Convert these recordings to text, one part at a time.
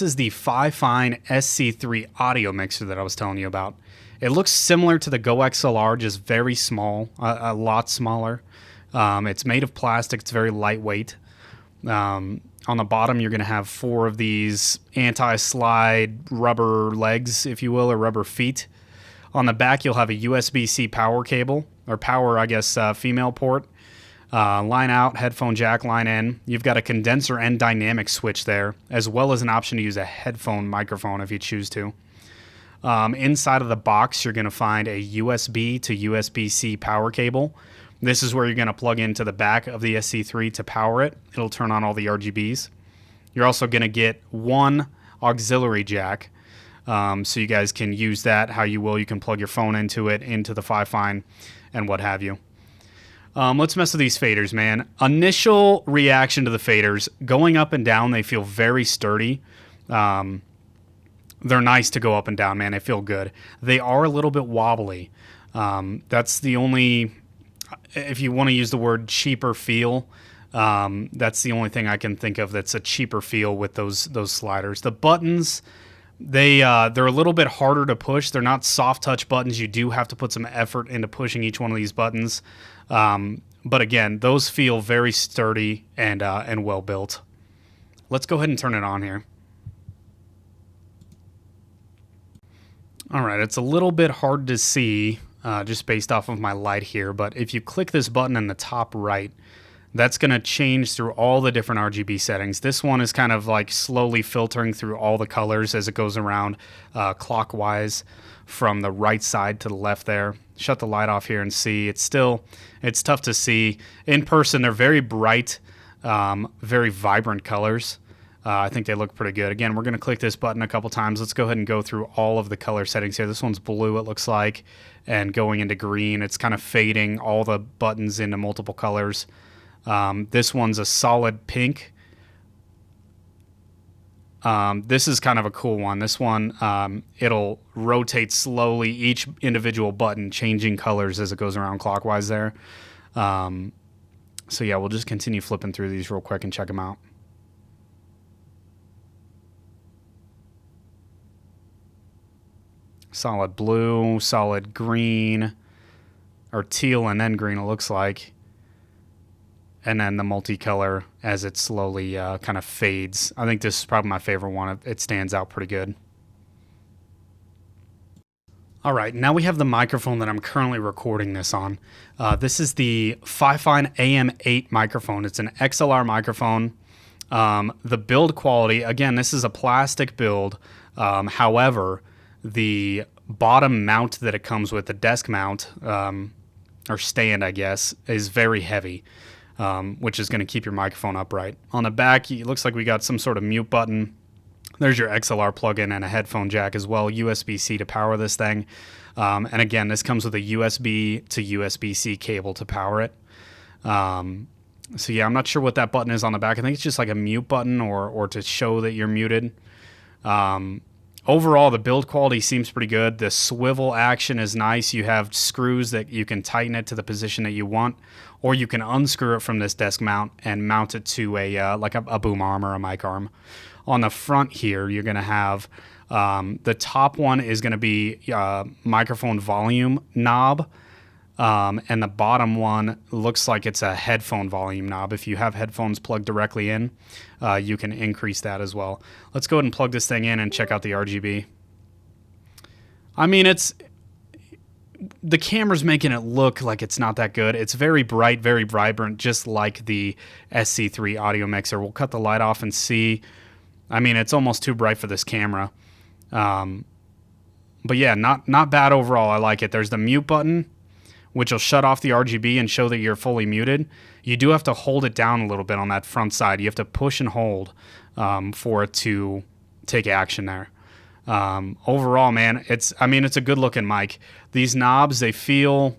This is the FiFine SC3 Audio Mixer that I was telling you about. It looks similar to the Go XLR, just very small, a lot smaller. It's made of plastic. It's very lightweight. On the bottom, you're going to have 4 of these anti-slide rubber legs, if you will, or rubber feet. On the back, you'll have a USB-C power cable, or power, I guess, female port. Line out, headphone jack, line in. You've got a condenser and dynamic switch there, as well as an option to use a headphone microphone if you choose to. Inside of the box, you're going to find a USB to USB-C power cable. This is where you're going to plug into the back of the SC3 to power it. It'll turn on all the RGBs. You're also going to get 1 auxiliary jack, so you guys can use that how you will. You can plug your phone into it, into the FiFine, and what have you. Let's mess with these faders, man. Initial reaction to the faders, going up and down, they feel very sturdy. They're nice to go up and down, man. They feel good. They are a little bit wobbly. That's the only, if you want to use the word cheaper feel, that's the only thing I can think of that's a cheaper feel with those sliders. The buttons, they're a little bit harder to push. They're not soft touch buttons. You do have to put some effort into pushing each one of these buttons. But again, those feel very sturdy and well built. Let's go ahead and turn it on here. All right, it's a little bit hard to see just based off of my light here, but if you click this button in the top right, that's going to change through all the different RGB settings. This one is kind of like slowly filtering through all the colors as it goes around clockwise from the right side to the left there. Shut the light off here and see. It's tough to see. In person, they're very bright, very vibrant colors. I think they look pretty good. Again, we're going to click this button a couple times. Let's go ahead and go through all of the color settings here. This one's blue, it looks like, and going into green. It's kind of fading all the buttons into multiple colors. This one's a solid pink. This is kind of a cool one. This one, it'll rotate slowly, each individual button changing colors as it goes around clockwise there. So yeah, we'll just continue flipping through these real quick and check them out. Solid blue, solid green, or teal and then green it looks like. And then the multicolor as it slowly kind of fades. I think this is probably my favorite one. It stands out pretty good. All right, now we have the microphone that I'm currently recording this on. This is the FiFine AM8 microphone. It's an XLR microphone. The build quality, again, this is a plastic build. However, the bottom mount that it comes with, the desk mount, or stand, I guess, is very heavy. Which is going to keep your microphone upright. On the back, it looks like we got some sort of mute button. There's your XLR plug-in and a headphone jack as well, USB-C to power this thing. And again, this comes with a USB to USB-C cable to power it. So yeah, I'm not sure what that button is on the back. I think it's just like a mute button or to show that you're muted. Overall, the build quality seems pretty good. The swivel action is nice. You have screws that you can tighten it to the position that you want, or you can unscrew it from this desk mount and mount it to a like a boom arm or a mic arm. On the front here, you're going to have the top one is going to be microphone volume knob, and the bottom one looks like it's a headphone volume knob. If you have headphones plugged directly in, you can increase that as well. Let's go ahead and plug this thing in and check out the RGB. I mean, the camera's making it look like it's not that good. It's very bright, very vibrant, just like the SC3 Audio Mixer. We'll cut the light off and see. I mean, it's almost too bright for this camera. But yeah, not bad overall. I like it. There's the mute button, which will shut off the RGB and show that you're fully muted. You do have to hold it down a little bit on that front side. You have to push and hold for it to take action there. Overall, man, it's a good looking mic. These knobs, they feel,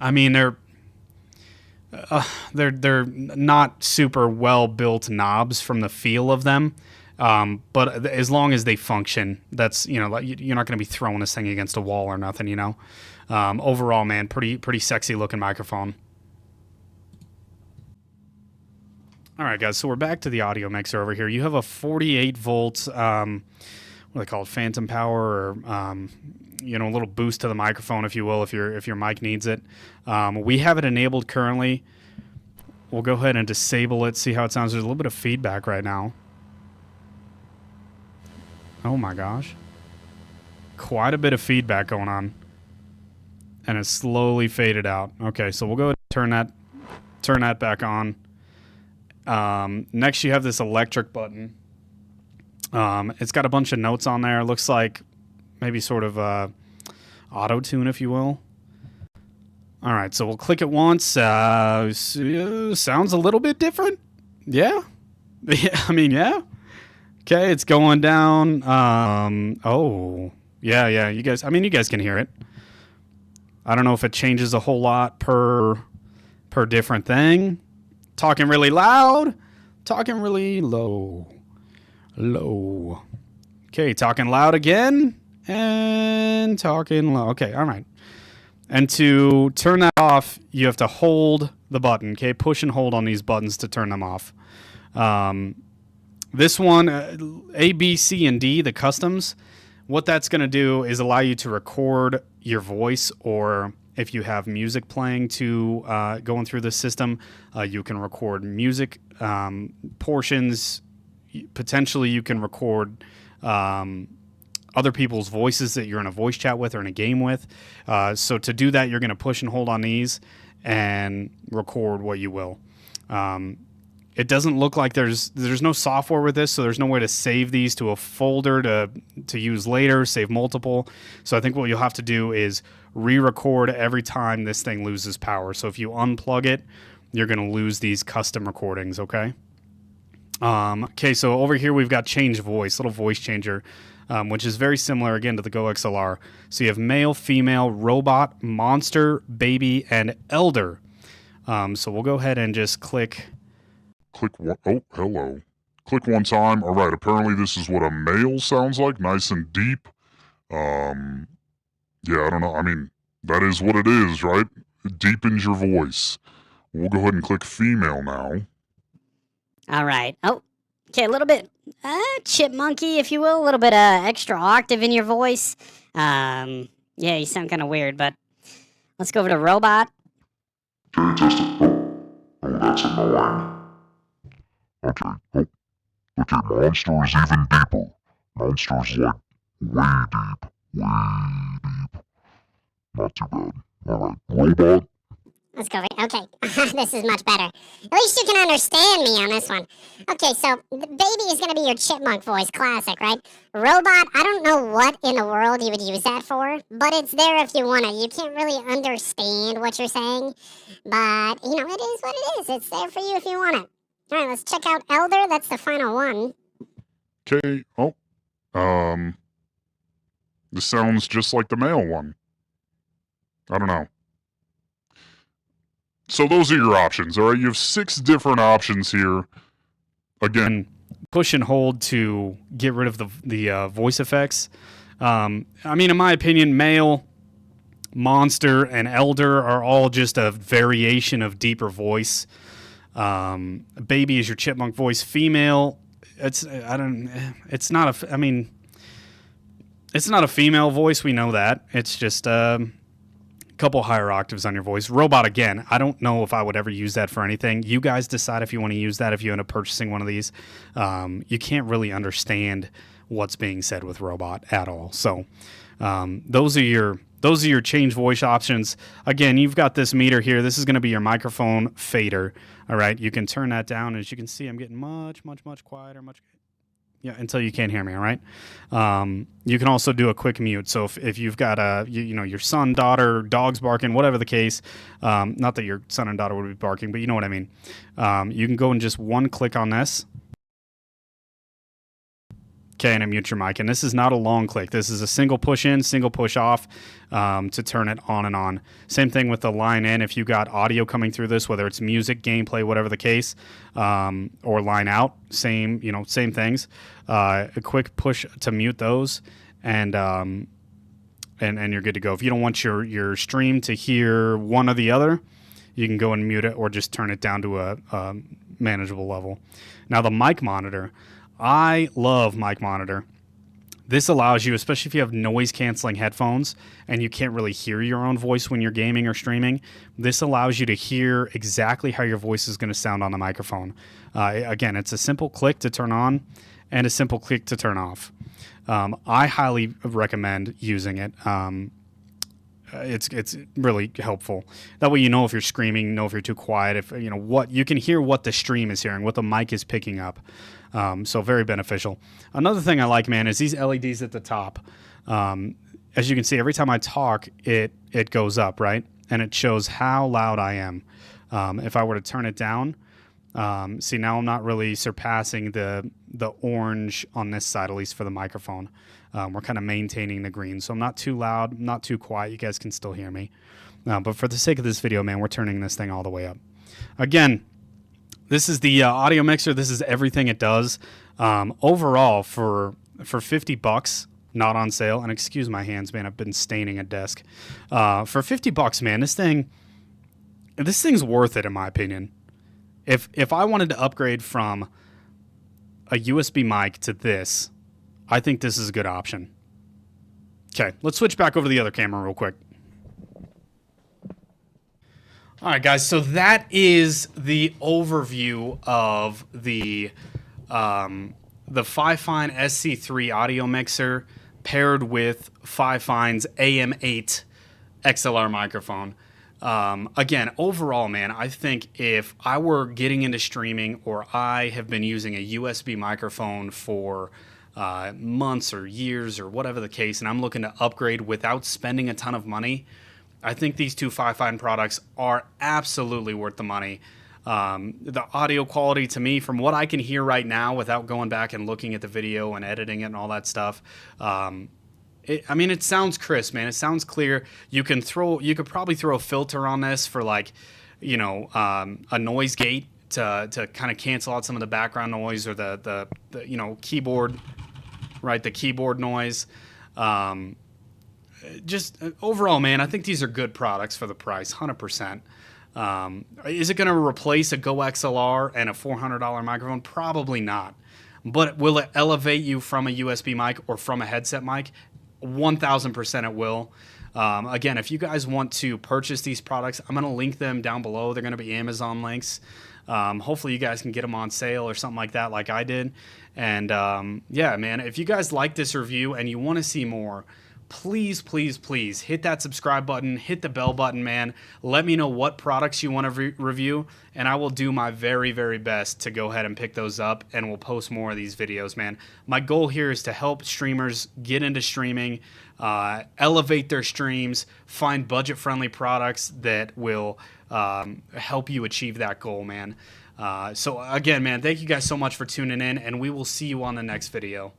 I mean, they're not super well built knobs from the feel of them. But as long as they function, that's, you're not going to be throwing this thing against a wall or nothing, Overall, man, pretty sexy looking microphone. All right, guys, so we're back to the audio mixer over here. You have a 48 volt, what do they call it, phantom power, or you know, a little boost to the microphone, if you will, if your mic needs it. We have it enabled currently. We'll go ahead and disable it, see how it sounds. There's a little bit of feedback right now. Oh my gosh. Quite a bit of feedback going on. And it's slowly faded out. Okay, so we'll go ahead and turn that back on. Next you have this electric button. It's got a bunch of notes on there. It looks like maybe sort of auto-tune, if you will. All right, so we'll click it once. Sounds a little bit different. Yeah. I mean, yeah. Okay, it's going down. Oh, yeah. You guys can hear it. I don't know if it changes a whole lot per different thing. Talking really loud, talking really low. Okay, talking loud again, and talking low. Okay, all right. And to turn that off, you have to hold the button, okay? Push and hold on these buttons to turn them off. This one, A, B, C, and D, the customs, what that's going to do is allow you to record your voice, or if you have music playing to going through the system, you can record music portions. Potentially, you can record other people's voices that you're in a voice chat with or in a game with. So to do that, you're going to push and hold on these and record what you will. It doesn't look like there's no software with this, so there's no way to save these to a folder to use later, save multiple. So I think what you'll have to do is re-record every time this thing loses power. So if you unplug it, you're going to lose these custom recordings, okay? Okay, so over here we've got change voice, little voice changer, which is very similar, again, to the Go XLR. So you have male, female, robot, monster, baby, and elder. So we'll go ahead and just click one. Oh, hello. Click one time. All right, apparently this is what a male sounds like, nice and deep. Yeah, I don't know. I mean, that is what it is, right? It deepens your voice. We'll go ahead and click female now. All right. Oh, okay, a little bit chipmunky, if you will, a little bit extra octave in your voice. Yeah, you sound kind of weird, but let's go over to robot. Okay, test it. Oh, that's annoying. Okay, monster is even deeper. Monster's like way deep. Not too bad. Alright, robot. Let's go. Okay, this is much better. At least you can understand me on this one. Okay, so the baby is going to be your chipmunk voice, classic, right? Robot, I don't know what in the world you would use that for, but it's there if you want it. You can't really understand what you're saying, but, you know, it is what it is. It's there for you if you want it. All right, let's check out Elder. That's the final one. Okay, this sounds just like the male one. I don't know. So those are your options, all right? You have 6 different options here. Again, push and hold to get rid of the voice effects. I mean, in my opinion, male, monster, and elder are all just a variation of deeper voice. Baby is your chipmunk voice. Female, it's not a female voice. We know that. It's just couple higher octaves on your voice. Robot, again, I don't know if I would ever use that for anything. You guys decide if you want to use that if you end up purchasing one of these. You can't really understand what's being said with robot at all. So those are your change voice options. Again, you've got this meter here. This is going to be your microphone fader. All right, you can turn that down. As you can see, I'm getting much quieter, until you can't hear me, all right? You can also do a quick mute. So if you've got your son, daughter, dogs barking, whatever the case, not that your son and daughter would be barking, but you know what I mean. You can go and just one click on this. Okay, and mute your mic. And this is not a long click. This is a single push in, single push off to turn it on and on. Same thing with the line in. If you got audio coming through this, whether it's music, gameplay, whatever the case, or line out, same things. A quick push to mute those, and you're good to go. If you don't want your stream to hear one or the other, you can go and mute it or just turn it down to a manageable level. Now the mic monitor, I love mic monitor. This allows you, especially if you have noise canceling headphones and you can't really hear your own voice when you're gaming or streaming, this allows you to hear exactly how your voice is going to sound on the microphone. Again, it's a simple click to turn on and a simple click to turn off. I highly recommend using it. It's really helpful. That way you know if you're screaming, know if you're too quiet, if you know what you can hear, what the stream is hearing, what the mic is picking up. So very beneficial. Another thing I like, man, is these LEDs at the top. As you can see, every time I talk, it goes up, right? And it shows how loud I am. If I were to turn it down, see, now I'm not really surpassing the orange on this side, at least for the microphone. We're kind of maintaining the green, so I'm not too loud, not too quiet. You guys can still hear me. But for the sake of this video, man, we're turning this thing all the way up. Again, this is the audio mixer. This is everything it does. Overall, for $50, not on sale, and excuse my hands, man, I've been staining a desk. For $50, man, this thing's worth it in my opinion. If I wanted to upgrade from a USB mic to this, I think this is a good option. Okay, let's switch back over to the other camera real quick. All right, guys, so that is the overview of the FiFine SC3 Audio Mixer paired with FiFine's AM8 XLR Microphone. Again, overall, man, I think if I were getting into streaming or I have been using a USB microphone for months or years or whatever the case, and I'm looking to upgrade without spending a ton of money, I think these two FiFine products are absolutely worth the money. The audio quality to me, from what I can hear right now without going back and looking at the video and editing it and all that stuff, it sounds crisp, man. It sounds clear. You could probably throw a filter on this for like, a noise gate to kind of cancel out some of the background noise or the keyboard, right? The keyboard noise. Just overall, man, I think these are good products for the price, 100%. Is it going to replace a Go XLR and a $400 microphone? Probably not. But will it elevate you from a USB mic or from a headset mic? 1,000% it will. Again, if you guys want to purchase these products, I'm going to link them down below. They're going to be Amazon links. Hopefully you guys can get them on sale or something like that, like I did. And yeah, man, if you guys like this review and you want to see more, please, please, please hit that subscribe button, hit the bell button, man. Let me know what products you want to review, and I will do my very, very best to go ahead and pick those up, and we'll post more of these videos, man. My goal here is to help streamers get into streaming, elevate their streams, find budget-friendly products that will help you achieve that goal, man. So again, man, thank you guys so much for tuning in, and we will see you on the next video.